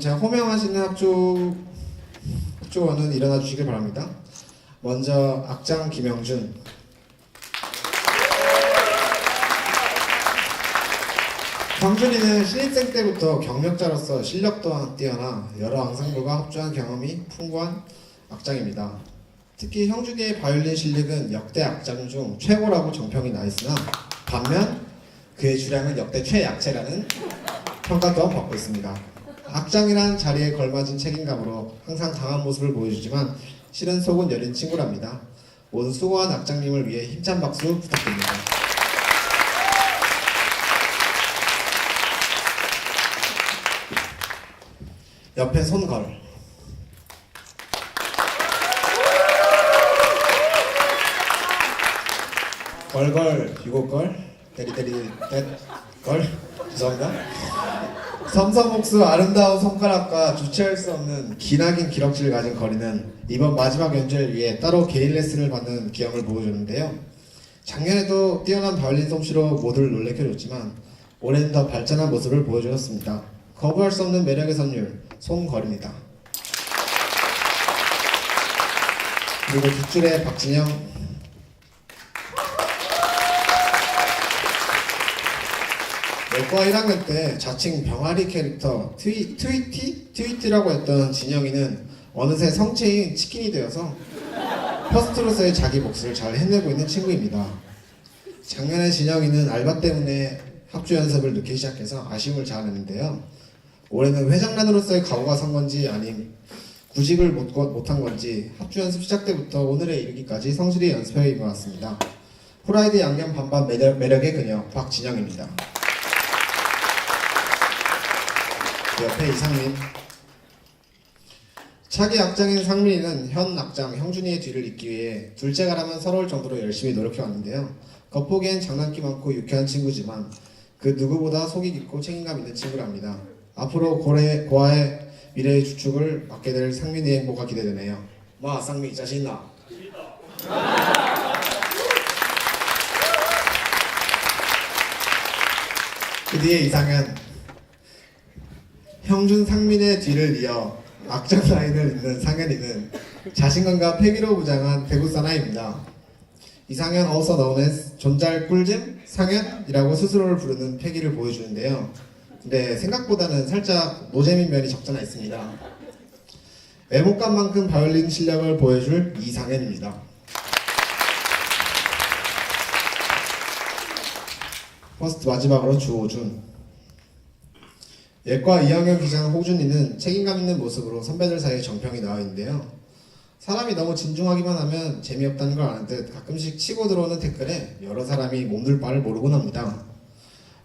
제가 호명하시는 합주원은 일어나 주시길 바랍니다. 먼저 악장 김영준. 성준이는 신입생 때부터 경력자로서 실력 또한 뛰어나 여러 앙상블과 합주한 경험이 풍부한 악장입니다. 특히 형준이의 바이올린 실력은 역대 악장 중 최고라고 정평이 나 있으나 반면 그의 주량은 역대 최약체라는 평가 또한 받고 있습니다. 악장이란 자리에 걸맞은 책임감으로 항상 강한 모습을 보여주지만 실은 속은 여린 친구랍니다. 모두 수고한 악장님을 위해 힘찬 박수 부탁드립니다. 옆에 손걸. 걸걸 유고걸 때리때리 떼걸 죄송합니다. 섬섬옥수 아름다운 손가락과 주체할 수 없는 기나긴 기럭지를 가진 거리는 이번 마지막 연주를 위해 따로 개인 레슨을 받는 기염을 보여줬는데요. 작년에도 뛰어난 바이올린 솜씨로 모두를 놀래켜줬지만 올해는 더 발전한 모습을 보여주었습니다. 거부할 수 없는 매력의 선율 손걸입니다. 그리고 뒷줄에 박진영. 내과 1학년 때 자칭 병아리 캐릭터 트위티라고 했던 진영이는 어느새 성체인 치킨이 되어서 퍼스트로서의 자기 몫을 잘 해내고 있는 친구입니다. 작년에 진영이는 알바 때문에 합주 연습을 늦게 시작해서 아쉬움을 자아냈는데요. 올해는 회장난으로서의 각오가 선 건지 아님 구직을 못한 건지 합주 연습 시작 때부터 오늘에 이르기까지 성실히 연습해 임해왔습니다. 프라이드 양념 반반 매력의 그녀 박진영입니다. 옆에 이상민. 차기 악장인 상민이는 현 악장 형준이의 뒤를 잇기 위해 둘째가라면 서러울 정도로 열심히 노력해왔는데요. 겉보기엔 장난기 많고 유쾌한 친구지만 그 누구보다 속이 깊고 책임감 있는 친구랍니다. 앞으로 고아의 미래의 주축을 맡게 될 상민이의 행보가 기대되네요. 마 쌍민 자신 있나? 그 뒤에 이상현. 형준 상민의 뒤를 이어 악장 라인을 잇는 상현이는 자신감과 패기로 무장한 대구 사나이입니다. 이상현 also known as 존잘 꿀잼 상현이라고 스스로를 부르는 패기를 보여주는데요. 근데 생각보다는 살짝 노잼인 면이 적잖아 있습니다. 외모감만큼 바이올린 실력을 보여줄 이상현입니다. 퍼스트 마지막으로 주호준. 예과 2학년 기장 호준이는 책임감 있는 모습으로 선배들 사이에 정평이 나와 있는데요. 사람이 너무 진중하기만 하면 재미없다는 걸 아는 듯 가끔씩 치고 들어오는 태클에 여러 사람이 몸둘 바를 모르곤 합니다.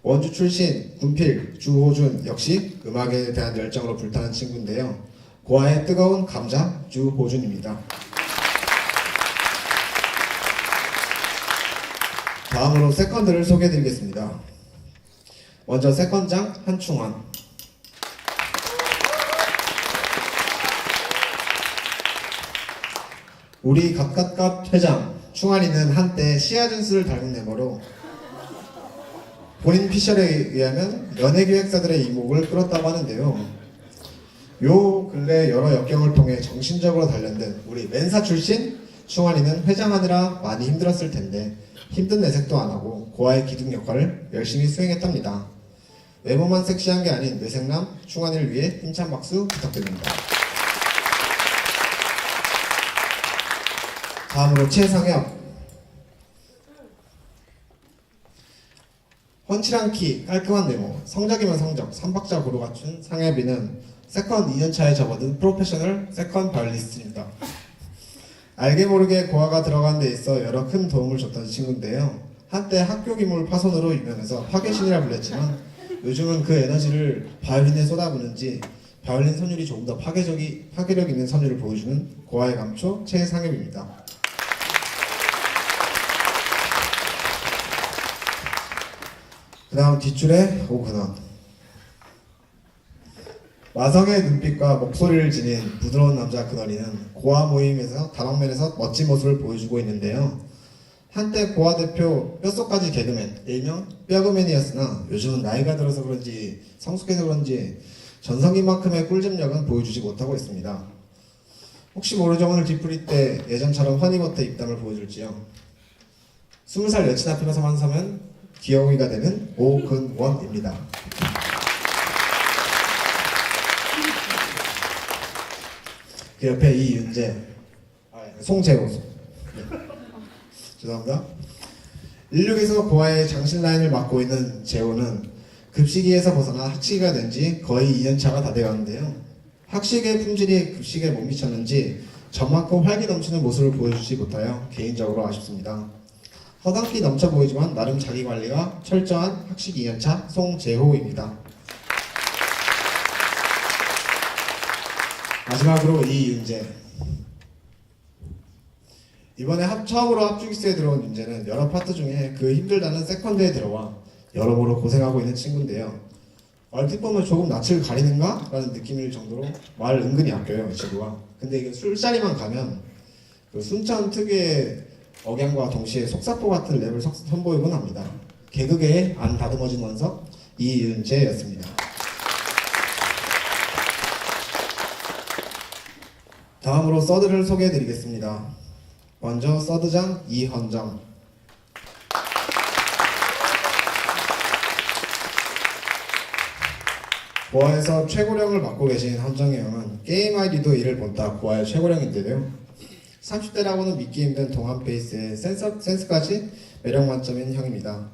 원주 출신 군필 주호준 역시 음악에 대한 열정으로 불타는 친구인데요. 고아의 뜨거운 감자 주호준입니다. 다음으로 세컨드를 소개해드리겠습니다. 먼저 세컨장 한충환. 우리 갓갓갓 회장 충환이는 한때 시아준스를 닮은 외모로 본인 피셜에 의하면 연예기획사들의 이목을 끌었다고 하는데요. 요 근래 여러 역경을 통해 정신적으로 단련된 우리 멘사 출신 충환이는 회장하느라 많이 힘들었을 텐데 힘든 내색도 안 하고 고아의 기둥 역할을 열심히 수행했답니다. 외모만 섹시한 게 아닌 뇌생남 충환이를 위해 힘찬 박수 부탁드립니다. 다음으로 최상엽. 훤칠한 키, 깔끔한 외모, 성적이면 성적, 3박자 고루 갖춘 상엽이는 세컨 2년차에 접어든 프로페셔널 세컨 바이올리스트입니다. 알게 모르게 고아가 들어간 데 있어 여러 큰 도움을 줬던 친구인데요. 한때 학교 기물 파손으로 유명해서 파괴신이라 불렸지만 요즘은 그 에너지를 바이올린에 쏟아부는지 바이올린 선율이 조금 더 파괴력 있는 선율을 보여주는 고아의 감초 최상엽입니다. 그 다음 뒷줄에 오근원. 마성의 눈빛과 목소리를 지닌 부드러운 남자 근원이는 고아 모임에서 다방면에서 멋진 모습을 보여주고 있는데요. 한때 고아 대표 뼛속까지 개그맨, 일명 뼈그맨이었으나 요즘은 나이가 들어서 그런지 성숙해서 그런지 전성기만큼의 꿀잼력은 보여주지 못하고 있습니다. 혹시 모르죠? 오늘 뒤풀이 때 예전처럼 허니버터 입담을 보여줄지요. 20살 여친 앞에 서만 서면 귀여우이가 되는 오근원입니다. 그 옆에 이윤재, 송재호. 죄송합니다. 16에서 고아의 장신 라인을 맡고 있는 재호는 급식위에서 벗어나 학식이가 된 지 거의 2년차가 다 되어가는데요. 학식의 품질이 급식에 못 미쳤는지 저만큼 활기 넘치는 모습을 보여주지 못하여 개인적으로 아쉽습니다. 허당기 넘쳐 보이지만 나름 자기관리가 철저한 학식 2년차 송재호입니다. 마지막으로 이윤재. 이번에 처음으로 합주기스에 들어온 윤재는 여러 파트 중에 그 힘들다는 세컨드에 들어와 여러모로 고생하고 있는 친구인데요. 얼핏 보면 조금 낯을 가리는가? 라는 느낌일 정도로 말을 은근히 아껴요, 이 친구가. 근데 이게 술자리만 가면 그 순천 특유의 억양과 동시에 속사포 같은 랩을 선보이곤 합니다. 개그계의 안 다듬어진 원석 이윤재였습니다. 다음으로 서드를 소개해드리겠습니다. 먼저 서드장 이헌정. 고아에서 최고령을 맡고 계신 헌정이 형은 게임 아이디도 이를 본다 고아의 최고령인데요. 30대라고는 믿기 힘든 동안 페이스에 센스까지 매력 만점인 형입니다.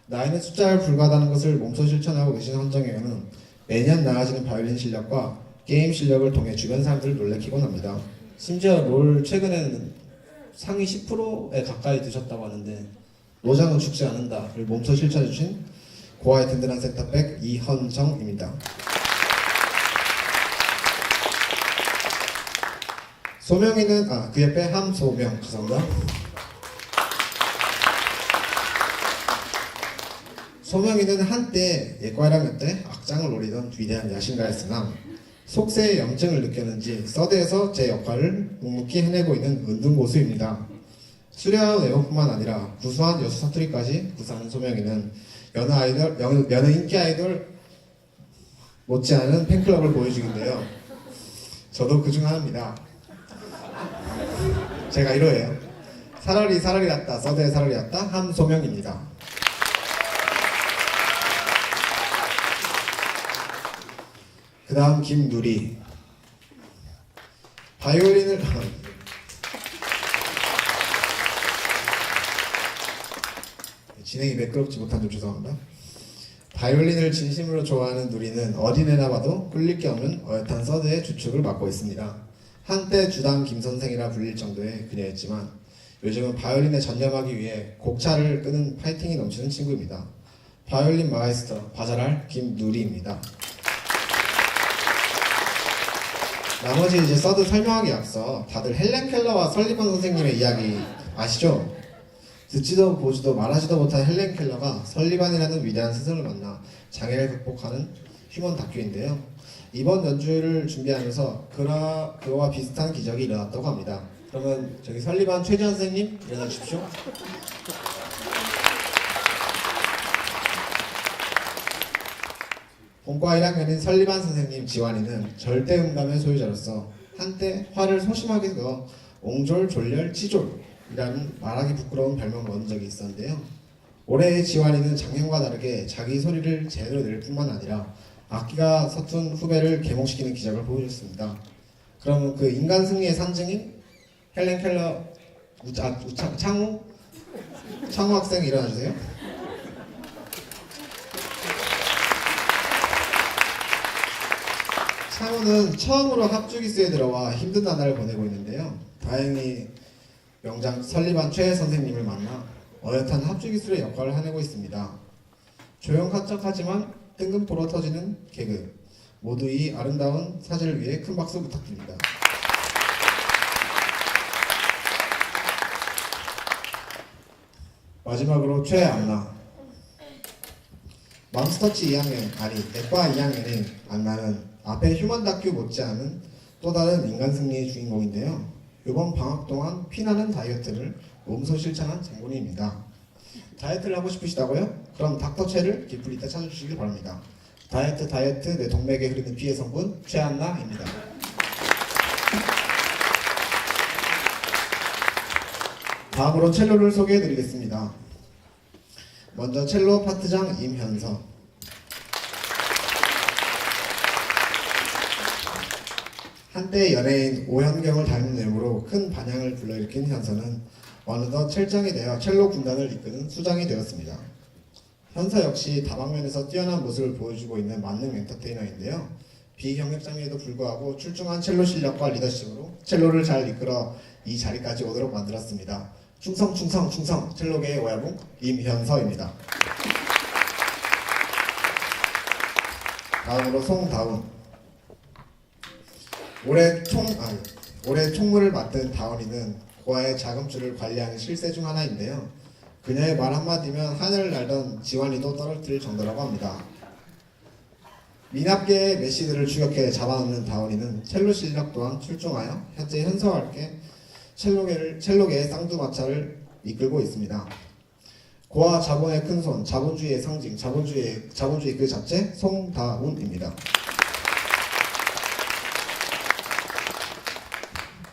나이는 숫자에 불과하다는 것을 몸소 실천하고 계신 헌정이 형은 매년 나아지는 바이올린 실력과 게임 실력을 통해 주변 사람들을 놀래키곤 합니다. 심지어 롤 최근에는 상위 10%에 가까이 드셨다고 하는데 노장은 죽지 않는다를 몸소 실천해주신 고아의 든든한 센터백 이헌정입니다. 소명이는 그 옆에 함소명. 죄송합니다. 소명이는 한때 예과 1학년 때 악장을 노리던 위대한 야신가였으나 속세의 염증을 느꼈는지 서드에서 제 역할을 묵묵히 해내고 있는 은둔고수입니다. 수려한 외모뿐만 아니라 구수한 여수 사투리까지 구사하는 소명이는 여느 인기 아이돌 못지않은 팬클럽을 보여주긴데요. 저도 그중 하나입니다. 제가 1호예요. 사라리 났다, 서드의 사라리 났다, 함소명입니다. 그 다음 김누리. 바이올린을 진행이 매끄럽지 못한 점 죄송합니다. 바이올린을 진심으로 좋아하는 누리는 어디내나 봐도 꿀릴 게 없는 어엿한 서드의 주축을 맡고 있습니다. 한때 주당 김선생이라 불릴 정도의 그녀였지만 요즘은 바이올린에 전념하기 위해 곡차를 끄는 파이팅이 넘치는 친구입니다. 바이올린 마에스터 바자랄 김누리입니다. 나머지 이제 서드 설명하기 앞서 다들 헬렌 켈러와 설리반 선생님의 이야기 아시죠? 듣지도 보지도 말하지도 못한 헬렌 켈러가 설리반이라는 위대한 스승을 만나 장애를 극복하는 휴먼 다큐인데요. 이번 연주를 준비하면서 그와 비슷한 기적이 일어났다고 합니다. 그러면 저기 설리반 최지현 선생님 일어나 주십시오. 본과 1학년인 설리반 선생님 지환이는 절대음감의 소유자로서 한때 화를 소심하게 넣어 옹졸졸렬 치졸이라는 말하기 부끄러운 별명을 얻은 적이 있었는데요. 올해의 지환이는 작년과 다르게 자기 소리를 제대로 낼 뿐만 아니라 악기가 서툰 후배를 계몽시키는 기적을 보여줬습니다. 그럼 그 인간 승리의 상징인 헬렌 켈러 창우 학생 일어나주세요. 창우는 처음으로 합주기수에 들어와 힘든 나날을 보내고 있는데요. 다행히 명장 설리반 최 선생님을 만나 어엿한 합주기술의 역할을 해내고 있습니다. 조용하적하지만 뜬금포로 터지는 개그, 모두 이 아름다운 사진을 위해 큰 박수 부탁드립니다. 마지막으로 최안나. 맘스터치 2학년, 아니 내과 2학년인 안나는 앞에 휴먼 다큐 못지않은 또 다른 인간 승리의 주인공인데요. 이번 방학 동안 피나는 다이어트를 몸소 실천한 장군이입니다. 다이어트를 하고 싶으시다고요? 그럼 닥터체를 기풀이 때 찾아주시길 바랍니다. 다이어트 내 동맥에 흐르는 피의 성분 최한나입니다. 다음으로 첼로를 소개해드리겠습니다. 먼저 첼로 파트장 임현서. 한때 연예인 오현경을 닮은 외모로 큰 반향을 불러일으킨 현서는 어느덧 첼장이 되어 첼로 군단을 이끄는 수장이 되었습니다. 현서 역시 다방면에서 뛰어난 모습을 보여주고 있는 만능 엔터테이너인데요. 비경력장에도 불구하고 출중한 첼로 실력과 리더십으로 첼로를 잘 이끌어 이 자리까지 오도록 만들었습니다. 충성 첼로계의 오야붕 임현서입니다. 다음으로 송다운. 올해 총무를 맡은 다운이는 고아의 자금줄을 관리하는 실세 중 하나인데요. 그녀의 말 한마디면 하늘을 날던 지환이도 떨어뜨릴 정도라고 합니다. 미납계의 메시들을 추격해 잡아놓는 다운이는 첼로 실력 또한 출중하여 현재 현서와 함께 첼로계의 쌍두마차를 이끌고 있습니다. 고아 자본의 큰손, 자본주의의 상징, 자본주의 그 자체 송다운입니다.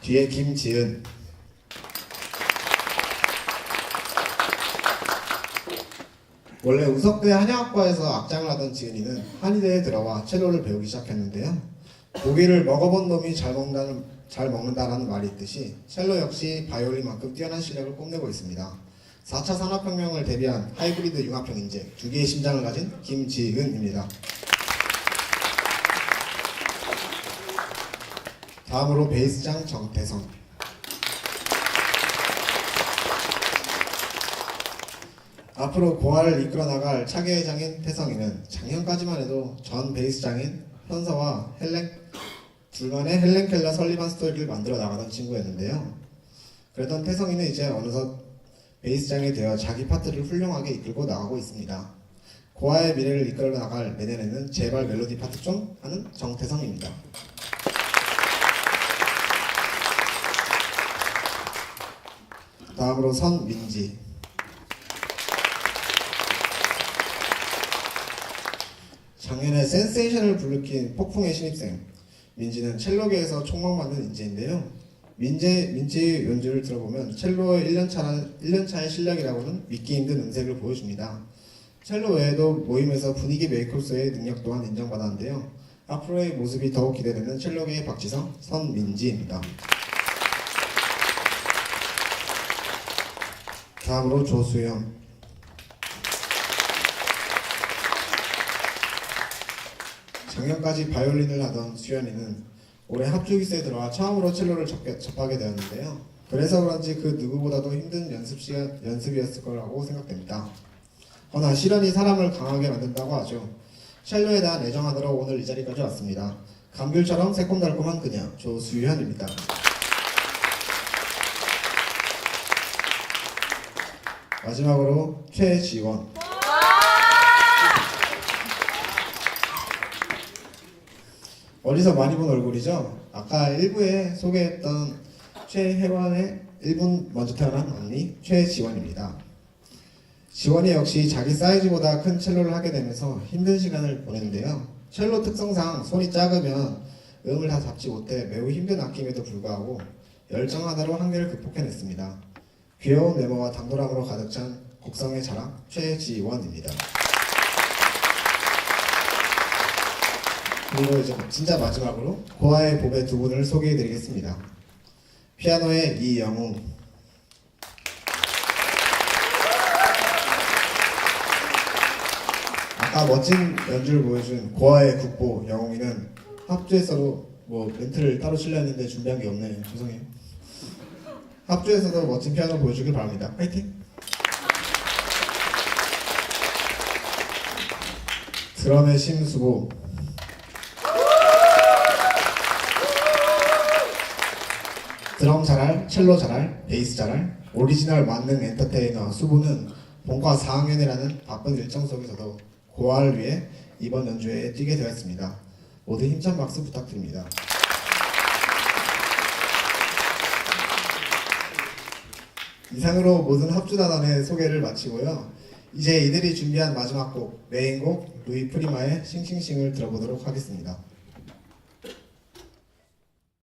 뒤에 김지은. 원래 우석대 한의학과에서 악장을 하던 지은이는 한의대에 들어와 첼로를 배우기 시작했는데요. 고기를 먹어본 놈이 잘 먹는다라는 말이 있듯이 첼로 역시 바이올린만큼 뛰어난 실력을 뽐내고 있습니다. 4차 산업혁명을 대비한 하이브리드 융합형 인재, 두 개의 심장을 가진 김지은입니다. 다음으로 베이스장 정태성. 앞으로 고아를 이끌어 나갈 차계의 장인 태성이는 작년까지만 해도 전 베이스장인 현서와 둘만의 헬렌 켈러 설리반 스토리를 만들어 나가던 친구였는데요. 그랬던 태성이는 이제 어느덧 베이스장이 되어 자기 파트를 훌륭하게 이끌고 나가고 있습니다. 고아의 미래를 이끌어 나갈 내년에는 제발 멜로디 파트 좀 하는 정태성입니다. 다음으로 선민지. 작년에 센세이션을 불러킨 폭풍의 신입생 민지는 첼로계에서 촉망받는 인재인데요. 민지 연주를 들어보면 첼로의 1년차의 실력이라고는 믿기 힘든 음색을 보여줍니다. 첼로 외에도 모임에서 분위기 메이크업의 능력 또한 인정받았는데요. 앞으로의 모습이 더욱 기대되는 첼로계의 박지성, 선민지입니다. 다음으로 조수영. 작년까지 바이올린을 하던 수연이는 올해 합주기수에 들어와 처음으로 첼로를 접하게 되었는데요. 그래서 그런지 그 누구보다도 힘든 연습이었을 거라고 생각됩니다. 허나 시련이 사람을 강하게 만든다고 하죠. 첼로에 대한 애정하느라 오늘 이 자리까지 왔습니다. 감귤처럼 새콤달콤한 그녀 조수현입니다. 마지막으로 최지원. 어디서 많이 본 얼굴이죠? 아까 1부에 소개했던 최혜원의 1분 먼저 태어난 언니 최지원입니다. 지원이 역시 자기 사이즈보다 큰 첼로를 하게 되면서 힘든 시간을 보냈는데요. 첼로 특성상 손이 작으면 음을 다 잡지 못해 매우 힘든 악기임에도 불구하고 열정 하나로 한계를 극복해냈습니다. 귀여운 외모와 당돌함으로 가득 찬 곡성의 자랑 최지원입니다. 그리고 이제 진짜 마지막으로 고아의 보배 두 분을 소개해드리겠습니다. 피아노의 이영웅. 아까 멋진 연주를 보여준 고아의 국보 영웅이는 합주에서도 멘트를 따로 칠려 했는데 준비한 게 없네요. 죄송해요. 합주에서도 멋진 피아노 보여주길 바랍니다. 파이팅! 드럼의 심수보. 드럼 잘할, 첼로 잘할, 베이스 잘할 오리지널 만능 엔터테이너 수보는 본과 4학년이라는 바쁜 일정 속에서도 고아를 위해 이번 연주회에 뛰게 되었습니다. 모두 힘찬 박수 부탁드립니다. 이상으로 모든 합주단원의 소개를 마치고요. 이제 이들이 준비한 마지막 곡 메인곡 루이 프리마의 싱싱싱을 들어보도록 하겠습니다.